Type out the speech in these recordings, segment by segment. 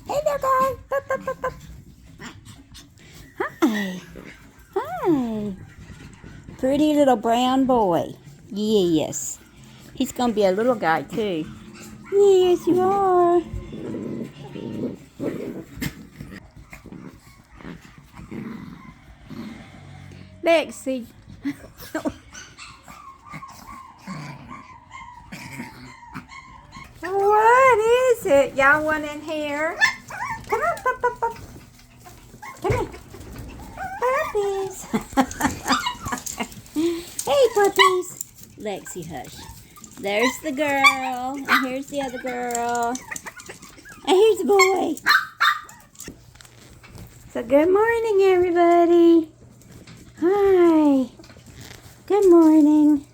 Hey there, guy. Bup, bup, bup, bup. Hi. Hi. Pretty little brown boy. Yes. He's going to be a little guy, too. Yes, you are. Lexi. What is it? Y'all want in here? Come on, pup, pup, pup. Come here. Puppies. Hey, puppies. Lexi, hush. There's the girl. And here's the other girl. And here's the boy. So good morning, everybody. Hi. Good morning.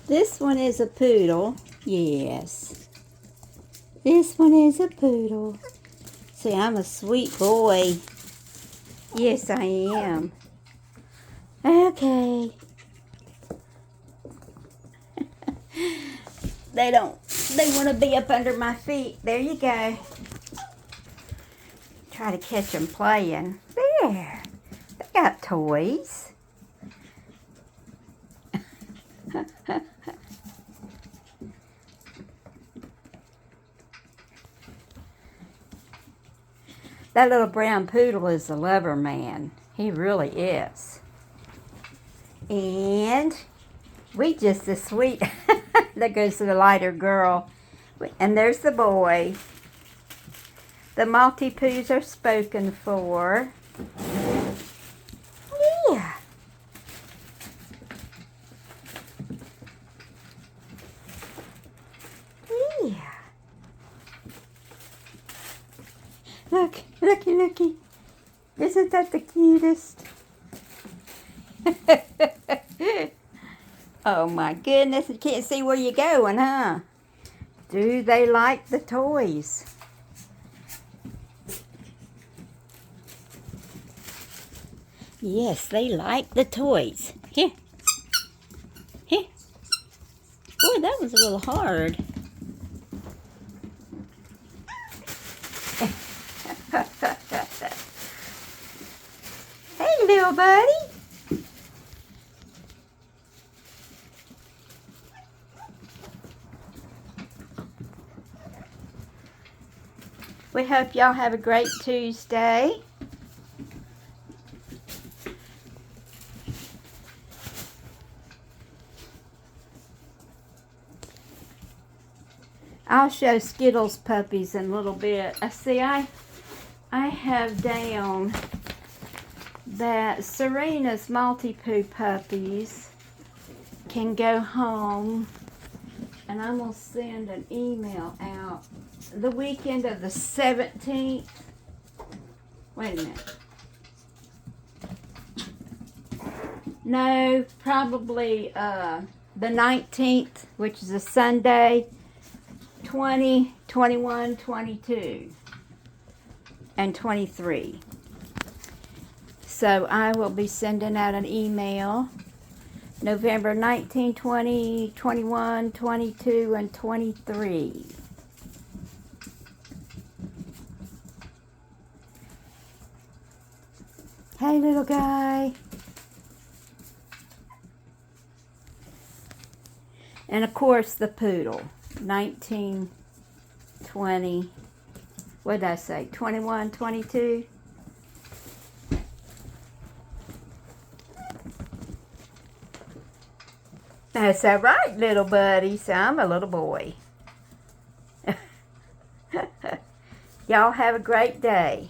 This one is a poodle. Yes. This one is a poodle. See, I'm a sweet boy. Yes, I am. Okay. They want to be up under my feet. There you go. Try to catch them playing. There. They got toys. That little brown poodle is a lover man. He really is. And we just as sweet. There goes the lighter girl. And there's the boy. The maltipoos are spoken for. Yeah. Yeah. Look, looky. Isn't that the cutest? Oh my goodness, you can't see where you're going, huh? Do they like the toys? Yes, they like the toys. Here. Here. Boy, that was a little hard. Hey, little buddy. We hope y'all have a great Tuesday. I'll show Skittles puppies in a little bit. I have down that Serena's maltipoo puppies can go home, and I'm going to send an email out the weekend of the 17th. Wait a minute. No, probably the 19th, which is a Sunday, 20, 21, 22, and 23. So I will be sending out an email November 19, 20, 21, 22, and 23. Hey, little guy. And of course the poodle. 19, 20, what did I say? 21, 22. That's all right, little buddy. So I'm a little boy. Y'all have a great day.